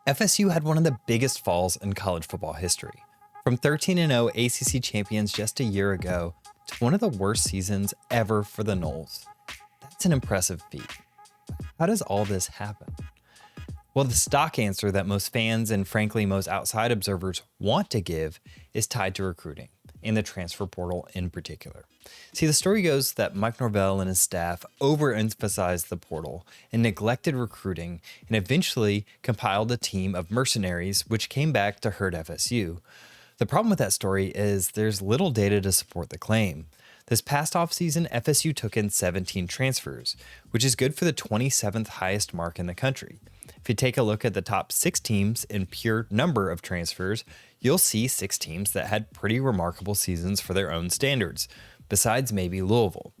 FSU had one of the biggest falls in college football history. From 13-0 ACC champions just a year ago to one of the worst seasons ever for the Noles. That's an impressive feat. How does all this happen? Well, the stock answer that most fans and frankly most outside observers want to give is tied to recruiting, and the transfer portal in particular. See, the story goes that Mike Norvell and his staff overemphasized the portal and neglected recruiting and eventually compiled a team of mercenaries which came back to hurt FSU. The problem with that story is there's little data to support the claim. This past offseason, FSU took in 17 transfers, which is good for the 27th highest mark in the country. If you take a look at the top 6 teams in pure number of transfers, you'll see 6 teams that had pretty remarkable seasons for their own standards, besides maybe Louisville.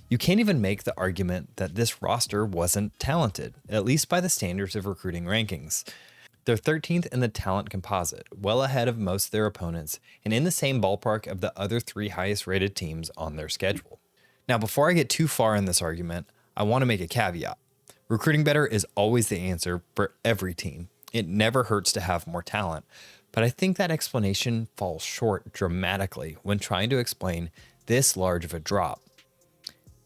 You can't even make the argument that this roster wasn't talented, at least by the standards of recruiting rankings. They're 13th in the talent composite, well ahead of most of their opponents, and in the same ballpark of the other 3 highest rated teams on their schedule. Now, before I get too far in this argument, I want to make a caveat. Recruiting better is always the answer for every team. It never hurts to have more talent, but I think that explanation falls short dramatically when trying to explain this large of a drop.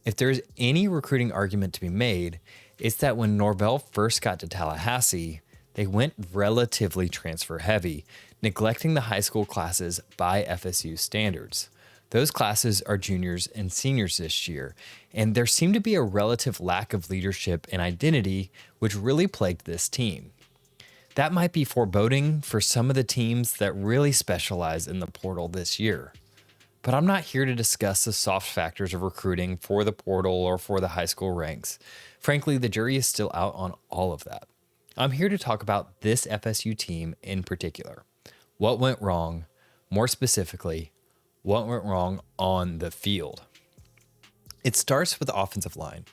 If there's any recruiting argument to be made, it's that when Norvell first got to Tallahassee, they went relatively transfer heavy, neglecting the high school classes by FSU standards. Those classes are juniors and seniors this year, and there seemed to be a relative lack of leadership and identity, which really plagued this team. That might be foreboding for some of the teams that really specialize in the portal this year. But I'm not here to discuss the soft factors of recruiting for the portal or for the high school ranks. Frankly, the jury is still out on all of that. I'm here to talk about this FSU team in particular. What went wrong? More specifically, what went wrong on the field? It starts with the offensive line.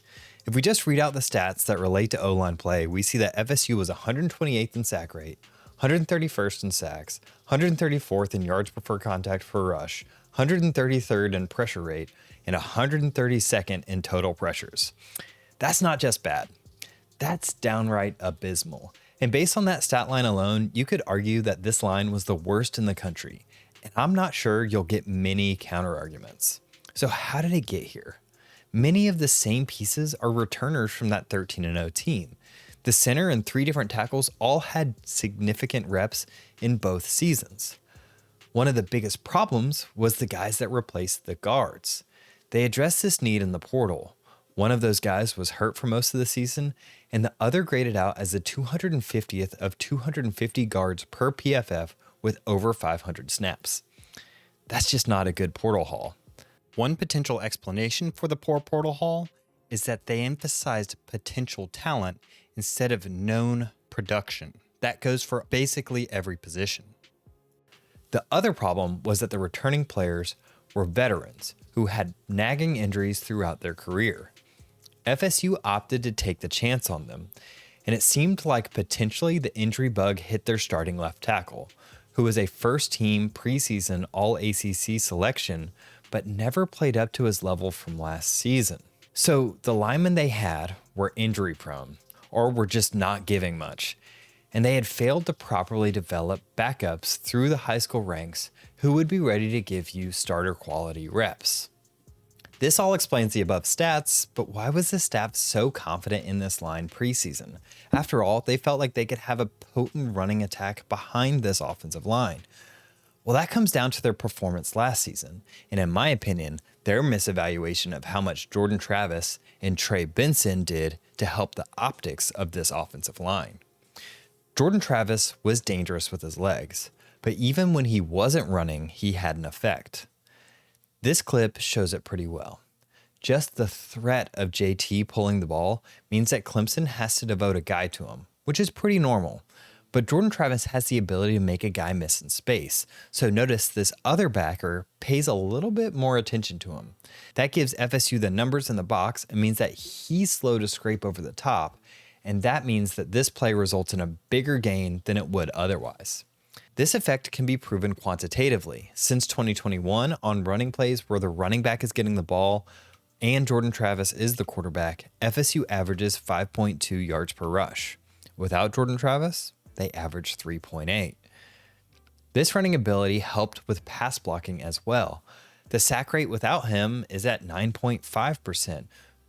If we just read out the stats that relate to O-line play, we see that FSU was 128th in sack rate, 131st in sacks, 134th in yards per contact per rush, 133rd in pressure rate, and 132nd in total pressures. That's not just bad. That's downright abysmal. And based on that stat line alone, you could argue that this line was the worst in the country. And I'm not sure you'll get many counter arguments. So how did it get here? Many of the same pieces are returners from that 13-0 team. The center and 3 different tackles all had significant reps in both seasons. One of the biggest problems was the guys that replaced the guards. They addressed this need in the portal. One of those guys was hurt for most of the season, and the other graded out as the 250th of 250 guards per PFF with over 500 snaps. That's just not a good portal haul. One potential explanation for the poor portal haul is that they emphasized potential talent instead of known production. That goes for basically every position. The other problem was that the returning players were veterans who had nagging injuries throughout their career. FSU opted to take the chance on them, and it seemed like potentially the injury bug hit their starting left tackle, who was a first-team preseason All-ACC selection, but never played up to his level from last season. So the linemen they had were injury-prone, or were just not giving much, and they had failed to properly develop backups through the high school ranks who would be ready to give you starter-quality reps. This all explains the above stats, but why was the staff so confident in this line preseason? After all, they felt like they could have a potent running attack behind this offensive line. Well, that comes down to their performance last season, and in my opinion, their misevaluation of how much Jordan Travis and Trey Benson did to help the optics of this offensive line. Jordan Travis was dangerous with his legs, but even when he wasn't running, he had an effect. This clip shows it pretty well. Just the threat of JT pulling the ball means that Clemson has to devote a guy to him, which is pretty normal. But Jordan Travis has the ability to make a guy miss in space, so notice this other backer pays a little bit more attention to him. That gives FSU the numbers in the box and means that he's slow to scrape over the top, and that means that this play results in a bigger gain than it would otherwise. This effect can be proven quantitatively. Since 2021, on running plays where the running back is getting the ball and Jordan Travis is the quarterback, FSU averages 5.2 yards per rush. Without Jordan Travis, they averaged 3.8. This running ability helped with pass blocking as well. The sack rate without him is at 9.5%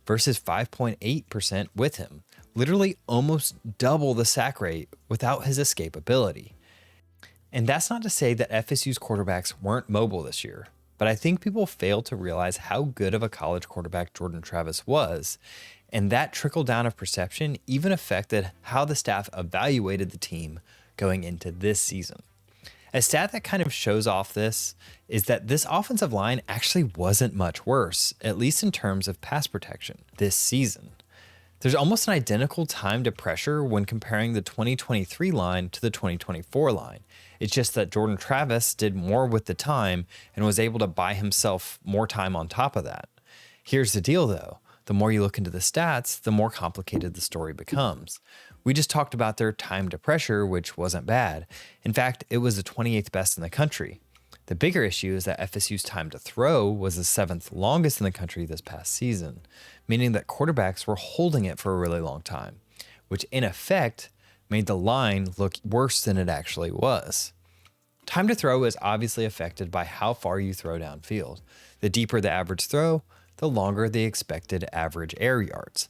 versus 5.8% with him, literally almost double the sack rate without his escape ability. And that's not to say that FSU's quarterbacks weren't mobile this year, but I think people fail to realize how good of a college quarterback Jordan Travis was, and that trickle down of perception even affected how the staff evaluated the team going into this season. A stat that kind of shows off this is that this offensive line actually wasn't much worse, at least in terms of pass protection this season. There's almost an identical time to pressure when comparing the 2023 line to the 2024 line. It's just that Jordan Travis did more with the time and was able to buy himself more time on top of that. Here's the deal though. The more you look into the stats, the more complicated the story becomes. We just talked about their time to pressure, which wasn't bad. In fact, it was the 28th best in the country. The bigger issue is that FSU's time to throw was the 7th longest in the country this past season, meaning that quarterbacks were holding it for a really long time, which in effect made the line look worse than it actually was. Time to throw is obviously affected by how far you throw downfield. The deeper the average throw, the longer the expected average air yards.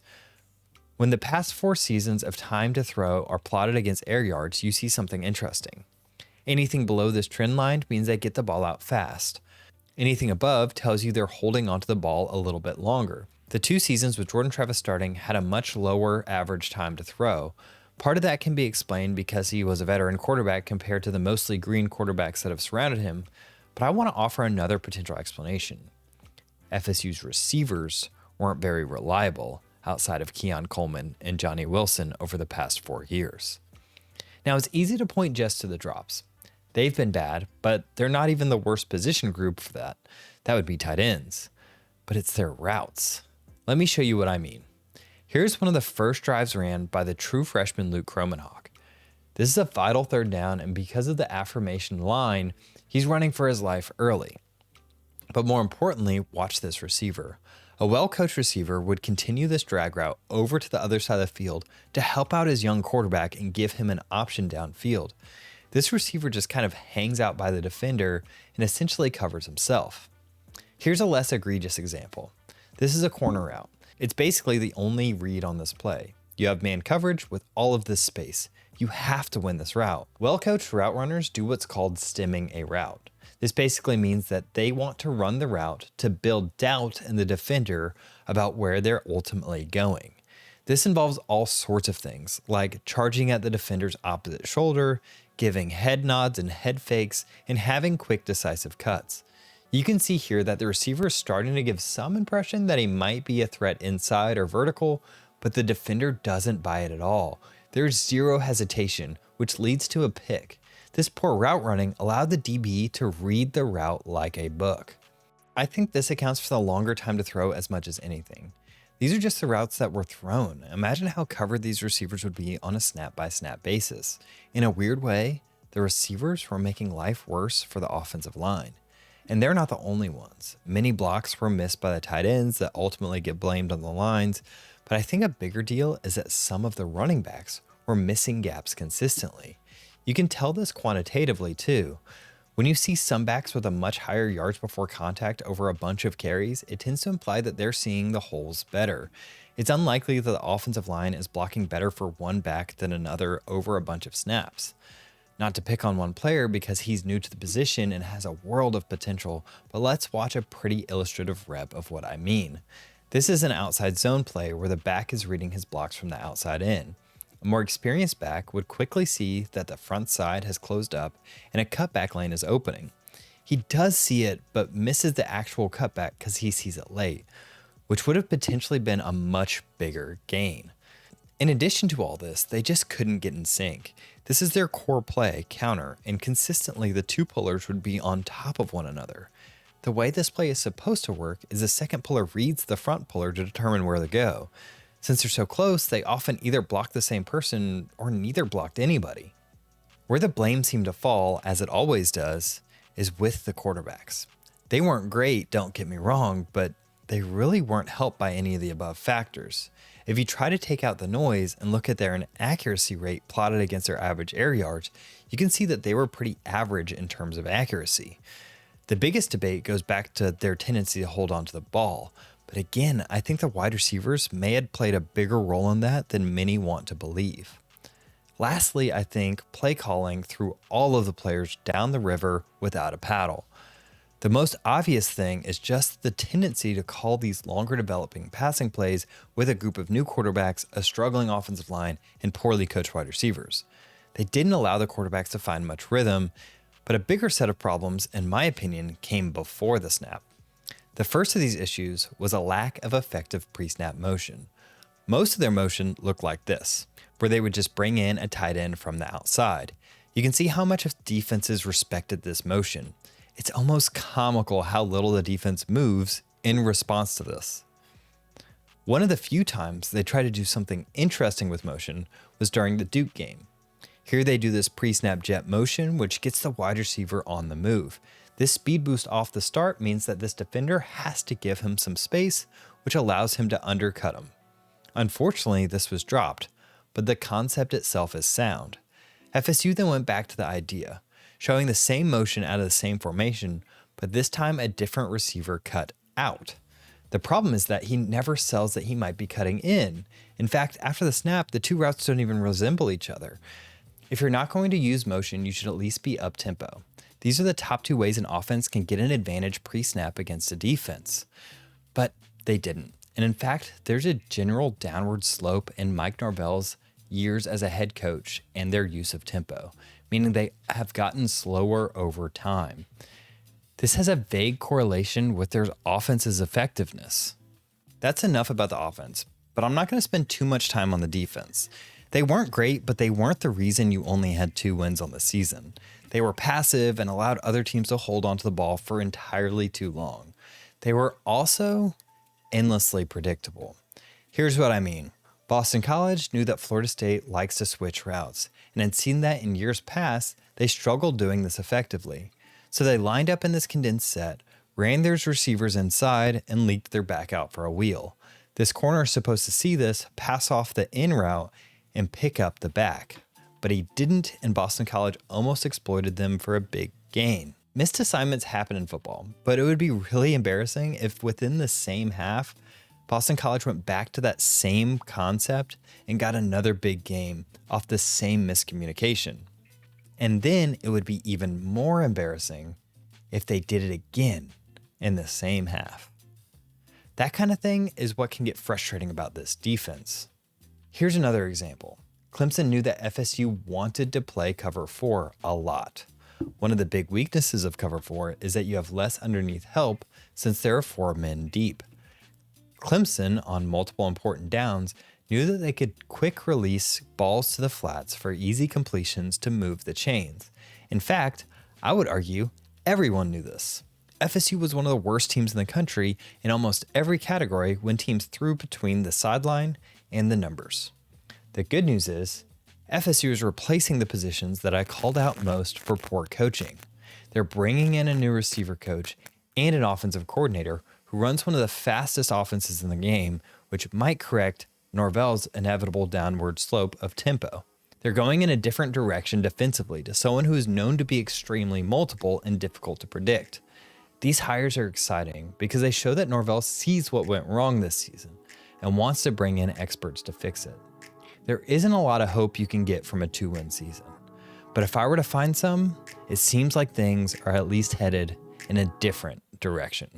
When the past 4 seasons of time to throw are plotted against air yards, you see something interesting. Anything below this trend line means they get the ball out fast. Anything above tells you they're holding onto the ball a little bit longer. The 2 seasons with Jordan Travis starting had a much lower average time to throw. Part of that can be explained because he was a veteran quarterback compared to the mostly green quarterbacks that have surrounded him, but I want to offer another potential explanation. FSU's receivers weren't very reliable outside of Keon Coleman and Johnny Wilson over the past 4 years. Now, it's easy to point just to the drops. They've been bad, but they're not even the worst position group for that. That would be tight ends. But it's their routes. Let me show you what I mean. Here's one of the first drives ran by the true freshman Luke Kromenhoek. This is a vital 3rd down, and because of the affirmation line, he's running for his life early. But more importantly, watch this receiver. A well-coached receiver would continue this drag route over to the other side of the field to help out his young quarterback and give him an option downfield. This receiver just kind of hangs out by the defender and essentially covers himself. Here's a less egregious example. This is a corner route. It's basically the only read on this play. You have man coverage with all of this space. You have to win this route. Well-coached route runners do what's called stemming a route. This basically means that they want to run the route to build doubt in the defender about where they're ultimately going. This involves all sorts of things, like charging at the defender's opposite shoulder, giving head nods and head fakes, and having quick decisive cuts. You can see here that the receiver is starting to give some impression that he might be a threat inside or vertical, but the defender doesn't buy it at all. There's zero hesitation, which leads to a pick. This poor route running allowed the DB to read the route like a book. I think this accounts for the longer time to throw as much as anything. These are just the routes that were thrown. Imagine how covered these receivers would be on a snap-by-snap basis. In a weird way, the receivers were making life worse for the offensive line. And they're not the only ones. Many blocks were missed by the tight ends that ultimately get blamed on the lines, but I think a bigger deal is that some of the running backs were missing gaps consistently. You can tell this quantitatively too. When you see some backs with a much higher yards before contact over a bunch of carries, it tends to imply that they're seeing the holes better. It's unlikely that the offensive line is blocking better for one back than another over a bunch of snaps. Not to pick on one player because he's new to the position and has a world of potential, but let's watch a pretty illustrative rep of what I mean. This is an outside zone play where the back is reading his blocks from the outside in. A more experienced back would quickly see that the front side has closed up and a cutback lane is opening. He does see it, but misses the actual cutback because he sees it late, which would have potentially been a much bigger gain. In addition to all this, they just couldn't get in sync. This is their core play, counter, and consistently the two pullers would be on top of one another. The way this play is supposed to work is the second puller reads the front puller to determine where to go. Since they're so close, they often either block the same person or neither blocked anybody. Where the blame seemed to fall, as it always does, is with the quarterbacks. They weren't great, don't get me wrong, but they really weren't helped by any of the above factors. If you try to take out the noise and look at their inaccuracy rate plotted against their average air yards, you can see that they were pretty average in terms of accuracy. The biggest debate goes back to their tendency to hold on to the ball. But again, I think the wide receivers may have played a bigger role in that than many want to believe. Lastly, I think play calling threw all of the players down the river without a paddle. The most obvious thing is just the tendency to call these longer developing passing plays with a group of new quarterbacks, a struggling offensive line, and poorly coached wide receivers. They didn't allow the quarterbacks to find much rhythm, but a bigger set of problems, in my opinion, came before the snap. The first of these issues was a lack of effective pre-snap motion. Most of their motion looked like this, where they would just bring in a tight end from the outside. You can see how much of defenses respected this motion. It's almost comical how little the defense moves in response to this. One of the few times they tried to do something interesting with motion was during the Duke game. Here they do this pre-snap jet motion, which gets the wide receiver on the move. This speed boost off the start means that this defender has to give him some space, which allows him to undercut him. Unfortunately, this was dropped, but the concept itself is sound. FSU then went back to the idea, showing the same motion out of the same formation, but this time a different receiver cut out. The problem is that he never sells that he might be cutting in. In fact, after the snap, the two routes don't even resemble each other. If you're not going to use motion, you should at least be up-tempo. These are the top two ways an offense can get an advantage pre-snap against a defense. But they didn't. And in fact, there's a general downward slope in Mike Norvell's years as a head coach and their use of tempo, meaning they have gotten slower over time. This has a vague correlation with their offense's effectiveness. That's enough about the offense, but I'm not going to spend too much time on the defense. They weren't great, but they weren't the reason you only had 2 wins on the season. They were passive and allowed other teams to hold onto the ball for entirely too long. They were also endlessly predictable. Here's what I mean. Boston College knew that Florida State likes to switch routes, and had seen that in years past, they struggled doing this effectively. So they lined up in this condensed set, ran their receivers inside, and leaked their back out for a wheel. This corner is supposed to see this, pass off the in route, and pick up the back. But he didn't, and Boston College almost exploited them for a big gain. Missed assignments happen in football, but it would be really embarrassing if within the same half, Boston College went back to that same concept and got another big game off the same miscommunication. And then it would be even more embarrassing if they did it again in the same half. That kind of thing is what can get frustrating about this defense. Here's another example. Clemson knew that FSU wanted to play cover 4 a lot. One of the big weaknesses of cover 4 is that you have less underneath help since there are 4 men deep. Clemson, on multiple important downs, knew that they could quick release balls to the flats for easy completions to move the chains. In fact, I would argue everyone knew this. FSU was one of the worst teams in the country in almost every category when teams threw between the sideline and the numbers. The good news is, FSU is replacing the positions that I called out most for poor coaching. They're bringing in a new receiver coach and an offensive coordinator who runs one of the fastest offenses in the game, which might correct Norvell's inevitable downward slope of tempo. They're going in a different direction defensively to someone who is known to be extremely multiple and difficult to predict. These hires are exciting because they show that Norvell sees what went wrong this season and wants to bring in experts to fix it. There isn't a lot of hope you can get from a 2-win season, but if I were to find some, it seems like things are at least headed in a different direction.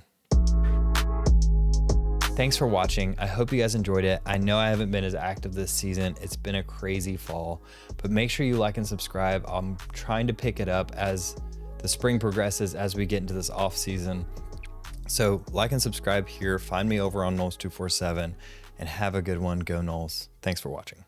Thanks for watching. I hope you guys enjoyed it. I know I haven't been as active this season. It's been a crazy fall, but make sure you like and subscribe. I'm trying to pick it up as the spring progresses, as we get into this off season. So like and subscribe here. Find me over on Noles247 and have a good one. Go Noles. Thanks for watching.